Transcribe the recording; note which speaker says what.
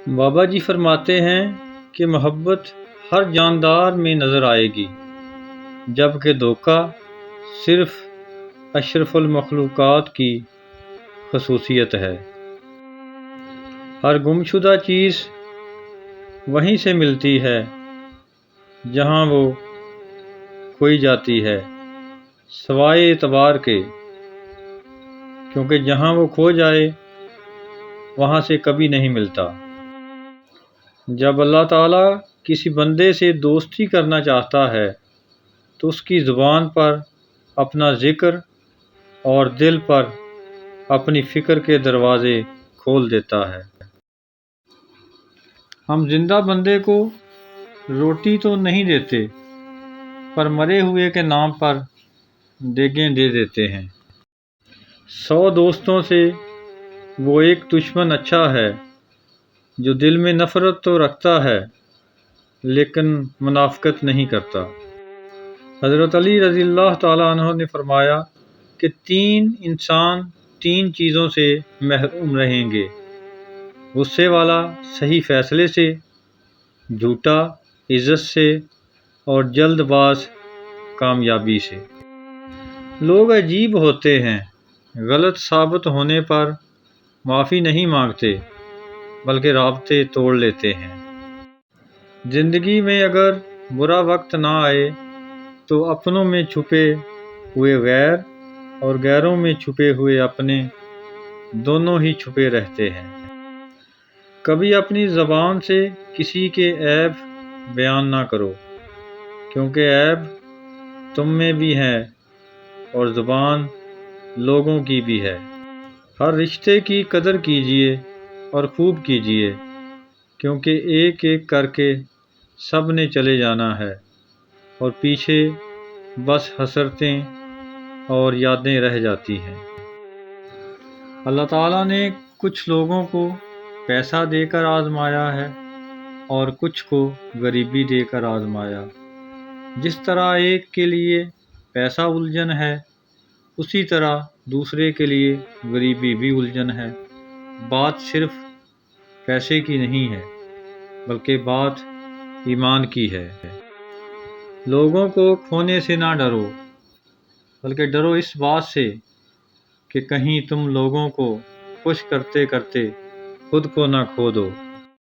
Speaker 1: بابا جی فرماتے ہیں کہ محبت ہر جاندار میں نظر آئے گی، جبکہ دھوکہ صرف اشرف المخلوقات کی خصوصیت ہے۔ ہر گمشدہ چیز وہیں سے ملتی ہے جہاں وہ کھوئی جاتی ہے، سوائے اعتبار کے، کیونکہ جہاں وہ کھو جائے وہاں سے کبھی نہیں ملتا۔ جب اللہ تعالیٰ کسی بندے سے دوستی کرنا چاہتا ہے تو اس کی زبان پر اپنا ذکر اور دل پر اپنی فکر کے دروازے کھول دیتا ہے۔ ہم زندہ بندے کو روٹی تو نہیں دیتے، پر مرے ہوئے کے نام پر دیگیں دے دیتے ہیں۔ 100 دوستوں سے وہ ایک دشمن اچھا ہے جو دل میں نفرت تو رکھتا ہے لیکن منافقت نہیں کرتا۔ حضرت علی رضی اللہ تعالیٰ عنہ نے فرمایا کہ 3 انسان 3 چیزوں سے محروم رہیں گے: غصے والا صحیح فیصلے سے، جھوٹا عزت سے، اور جلد باز کامیابی سے۔ لوگ عجیب ہوتے ہیں، غلط ثابت ہونے پر معافی نہیں مانگتے بلکہ رابطے توڑ لیتے ہیں۔ زندگی میں اگر برا وقت نہ آئے تو اپنوں میں چھپے ہوئے غیر اور غیروں میں چھپے ہوئے اپنے دونوں ہی چھپے رہتے ہیں۔ کبھی اپنی زبان سے کسی کے عیب بیان نہ کرو، کیونکہ عیب تم میں بھی ہے اور زبان لوگوں کی بھی ہے۔ ہر رشتے کی قدر کیجیے اور خوب کیجیے، کیونکہ ایک ایک کر کے سب نے چلے جانا ہے اور پیچھے بس حسرتیں اور یادیں رہ جاتی ہیں۔ اللہ تعالیٰ نے کچھ لوگوں کو پیسہ دے کر آزمایا ہے اور کچھ کو غریبی دے کر آزمایا۔ جس طرح ایک کے لیے پیسہ الجھن ہے، اسی طرح دوسرے کے لیے غریبی بھی الجھن ہے۔ بات صرف پیسے کی نہیں ہے بلکہ بات ایمان کی ہے۔ لوگوں کو کھونے سے نہ ڈرو، بلکہ ڈرو اس بات سے کہ کہیں تم لوگوں کو خوش کرتے کرتے خود کو نہ کھو دو۔